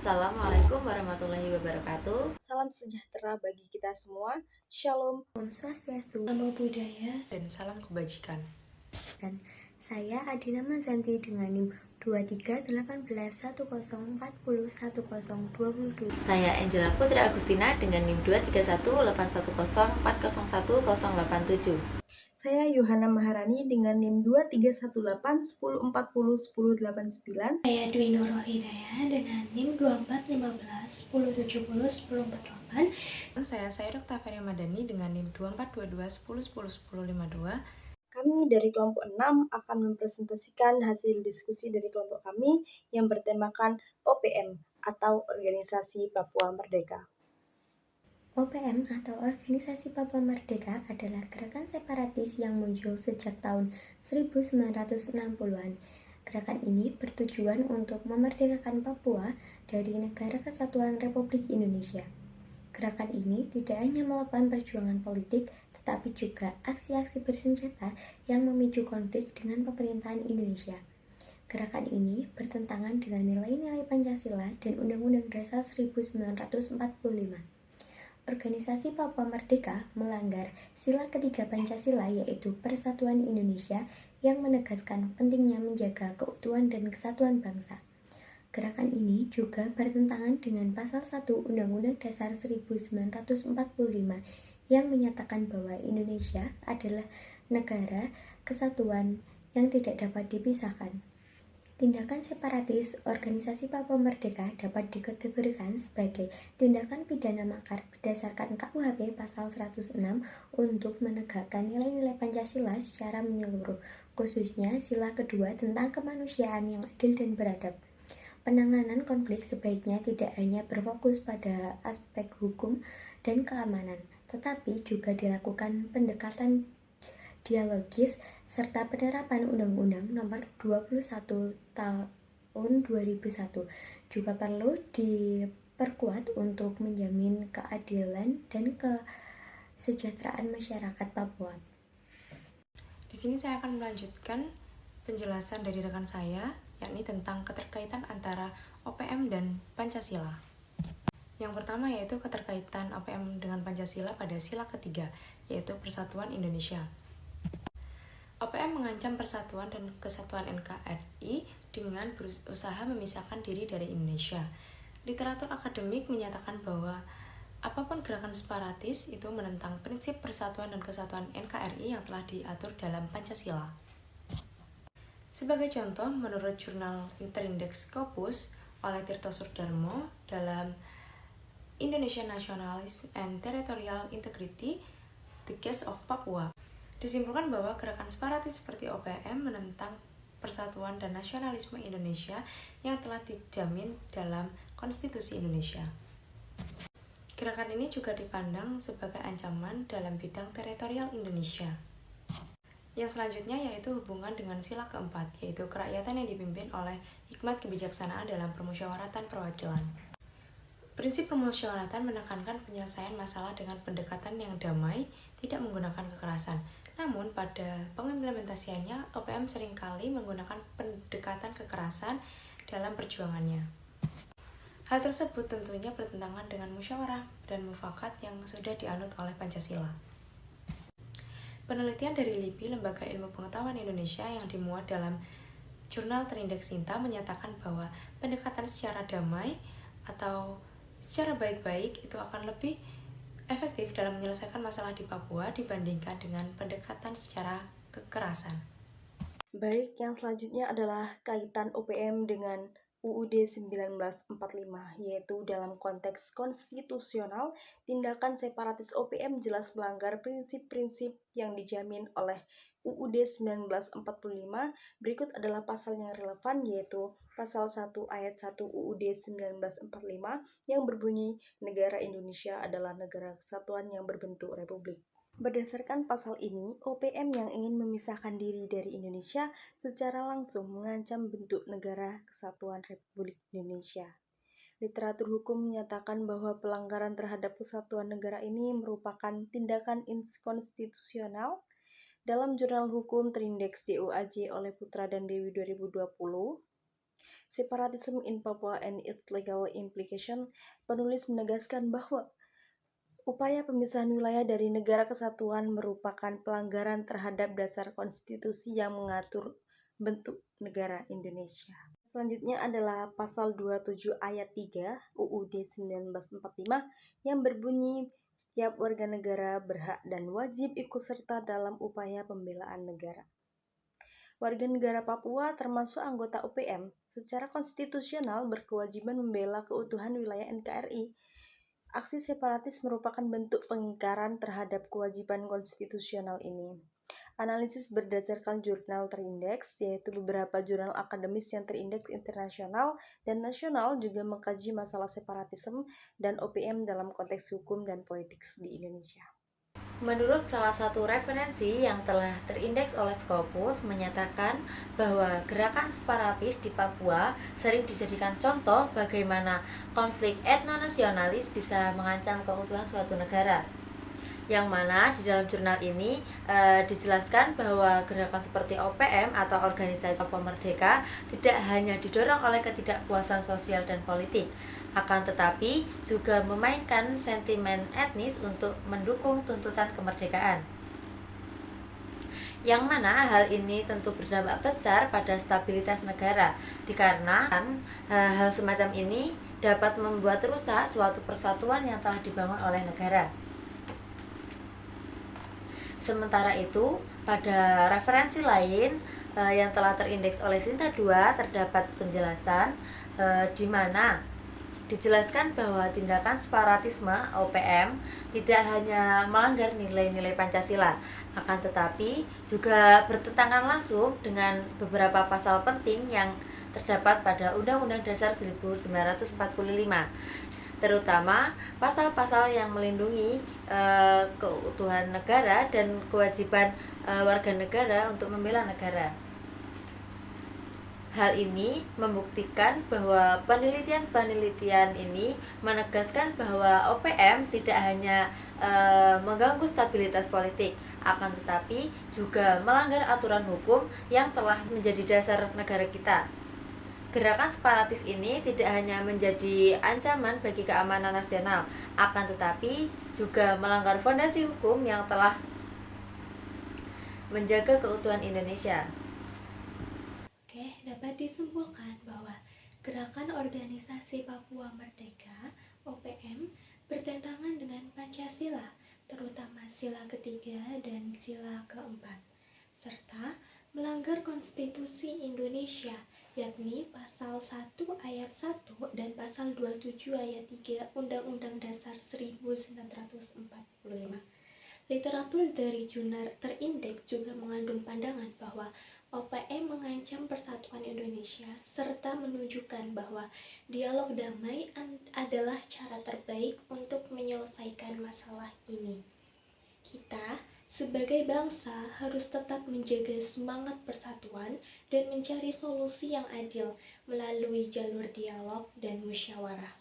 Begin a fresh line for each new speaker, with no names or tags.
Assalamualaikum warahmatullahi wabarakatuh.
Salam sejahtera bagi kita semua. Shalom.
Om Swastiastu, Namo Buddhaya,
dan salam kebajikan.
Dan saya Adina Mazanti dengan NIM 231810401022.
Saya Angela Putri Agustina dengan NIM 2318104011087.
Saya Yohana Maharani dengan NIM 231810401089.
Saya Dwi Nurul Hidayah dengan NIM 241510701048.
Dan saya Sairok Taferi Madani dengan NIM 242210101052.
Kami dari kelompok 6 akan mempresentasikan hasil diskusi dari kelompok kami yang bertemakan OPM atau Organisasi Papua Merdeka.
OPM atau Organisasi Papua Merdeka adalah gerakan separatis yang muncul sejak tahun 1960-an. Gerakan ini bertujuan untuk memerdekakan Papua dari Negara Kesatuan Republik Indonesia. Gerakan ini tidak hanya melakukan perjuangan politik, tetapi juga aksi-aksi bersenjata yang memicu konflik dengan pemerintahan Indonesia. Gerakan ini bertentangan dengan nilai-nilai Pancasila dan Undang-Undang Dasar 1945. Organisasi Papua Merdeka melanggar sila ketiga Pancasila, yaitu Persatuan Indonesia, yang menegaskan pentingnya menjaga keutuhan dan kesatuan bangsa. Gerakan ini juga bertentangan dengan Pasal 1 Undang-Undang Dasar 1945 yang menyatakan bahwa Indonesia adalah negara kesatuan yang tidak dapat dipisahkan. Tindakan separatis Organisasi Papua Merdeka dapat dikategorikan sebagai tindakan pidana makar berdasarkan KUHP Pasal 106 untuk menegakkan nilai-nilai Pancasila secara menyeluruh, khususnya sila kedua tentang kemanusiaan yang adil dan beradab. Penanganan konflik sebaiknya tidak hanya berfokus pada aspek hukum dan keamanan, tetapi juga dilakukan pendekatan dialogis serta penerapan Undang-Undang Nomor 21 Tahun 2001 juga perlu diperkuat untuk menjamin keadilan dan kesejahteraan masyarakat Papua.
Di sini saya akan melanjutkan penjelasan dari rekan saya, yakni tentang keterkaitan antara OPM dan Pancasila. Yang pertama yaitu keterkaitan OPM dengan Pancasila pada sila ketiga, yaitu Persatuan Indonesia. OPM mengancam persatuan dan kesatuan NKRI dengan berusaha memisahkan diri dari Indonesia. Literatur akademik menyatakan bahwa apapun gerakan separatis itu menentang prinsip persatuan dan kesatuan NKRI yang telah diatur dalam Pancasila. Sebagai contoh, menurut jurnal Interindeks Scopus oleh Tirto Surdarmo dalam Indonesian Nationalism and Territorial Integrity, The Case of Papua, disimpulkan bahwa gerakan separatis seperti OPM menentang persatuan dan nasionalisme Indonesia yang telah dijamin dalam Konstitusi Indonesia. Gerakan ini juga dipandang sebagai ancaman dalam bidang teritorial Indonesia. Yang selanjutnya yaitu hubungan dengan sila keempat, yaitu kerakyatan yang dipimpin oleh hikmat kebijaksanaan dalam permusyawaratan perwakilan. Prinsip permusyawaratan menekankan penyelesaian masalah dengan pendekatan yang damai, tidak menggunakan kekerasan. Namun pada pengimplementasiannya, OPM seringkali menggunakan pendekatan kekerasan dalam perjuangannya. Hal tersebut tentunya bertentangan dengan musyawarah dan mufakat yang sudah dianut oleh Pancasila. Penelitian dari LIPI, Lembaga Ilmu Pengetahuan Indonesia, yang dimuat dalam jurnal Terindeks Sinta menyatakan bahwa pendekatan secara damai atau secara baik-baik itu akan lebih efektif dalam menyelesaikan masalah di Papua dibandingkan dengan pendekatan secara kekerasan.
Baik, yang selanjutnya adalah kaitan OPM dengan UUD 1945, yaitu dalam konteks konstitusional, tindakan separatis OPM jelas melanggar prinsip-prinsip yang dijamin oleh UUD 1945. Berikut adalah pasal yang relevan, yaitu Pasal 1 Ayat 1 UUD 1945 yang berbunyi, negara Indonesia adalah negara kesatuan yang berbentuk republik. Berdasarkan pasal ini, OPM yang ingin memisahkan diri dari Indonesia secara langsung mengancam bentuk negara kesatuan Republik Indonesia. Literatur hukum menyatakan bahwa pelanggaran terhadap kesatuan negara ini merupakan tindakan inkonstitusional. Dalam jurnal hukum Terindeks DOAJ oleh Putra dan Dewi 2020, Separatism in Papua and its Legal Implication, penulis menegaskan bahwa upaya pemisahan wilayah dari negara kesatuan merupakan pelanggaran terhadap dasar konstitusi yang mengatur bentuk negara Indonesia. Selanjutnya adalah pasal 27 ayat 3 UUD 1945 yang berbunyi setiap warga negara berhak dan wajib ikut serta dalam upaya pembelaan negara. Warga negara Papua termasuk anggota OPM secara konstitusional berkewajiban membela keutuhan wilayah NKRI. Aksi separatis merupakan bentuk pengingkaran terhadap kewajiban konstitusional ini. Analisis berdasarkan jurnal terindeks, yaitu beberapa jurnal akademis yang terindeks internasional dan nasional juga mengkaji masalah separatisme dan OPM dalam konteks hukum dan politik di Indonesia.
Menurut salah satu referensi yang telah terindeks oleh Scopus menyatakan bahwa gerakan separatis di Papua sering dijadikan contoh bagaimana konflik etnonasionalis bisa mengancam keutuhan suatu negara. Yang mana di dalam jurnal ini dijelaskan bahwa gerakan seperti OPM atau Organisasi Papua Merdeka tidak hanya didorong oleh ketidakpuasan sosial dan politik, akan tetapi juga memainkan sentimen etnis untuk mendukung tuntutan kemerdekaan. Yang mana hal ini tentu berdampak besar pada stabilitas negara, dikarenakan hal semacam ini dapat membuat rusak suatu persatuan yang telah dibangun oleh negara. Sementara itu, pada referensi lain yang telah terindeks oleh Sinta II terdapat penjelasan di mana dijelaskan bahwa tindakan separatisme OPM tidak hanya melanggar nilai-nilai Pancasila, akan tetapi juga bertentangan langsung dengan beberapa pasal penting yang terdapat pada Undang-Undang Dasar 1945, terutama pasal-pasal yang melindungi keutuhan negara dan kewajiban warga negara untuk membela negara. Hal ini membuktikan bahwa penelitian-penelitian ini menegaskan bahwa OPM tidak hanya mengganggu stabilitas politik, akan tetapi juga melanggar aturan hukum yang telah menjadi dasar negara kita. Gerakan separatis ini tidak hanya menjadi ancaman bagi keamanan nasional, akan tetapi juga melanggar fondasi hukum yang telah menjaga keutuhan Indonesia.
Oke, dapat disimpulkan bahwa Gerakan Organisasi Papua Merdeka (OPM) bertentangan dengan Pancasila, terutama sila ketiga dan sila keempat, serta melanggar Konstitusi Indonesia, yakni Pasal 1 Ayat 1 dan Pasal 27 Ayat 3 Undang-Undang Dasar 1945. Literatur dari jurnal terindeks juga mengandung pandangan bahwa OPM mengancam persatuan Indonesia serta menunjukkan bahwa dialog damai adalah cara terbaik untuk menyelesaikan masalah ini. Kita sebagai bangsa harus tetap menjaga semangat persatuan dan mencari solusi yang adil melalui jalur dialog dan musyawarah.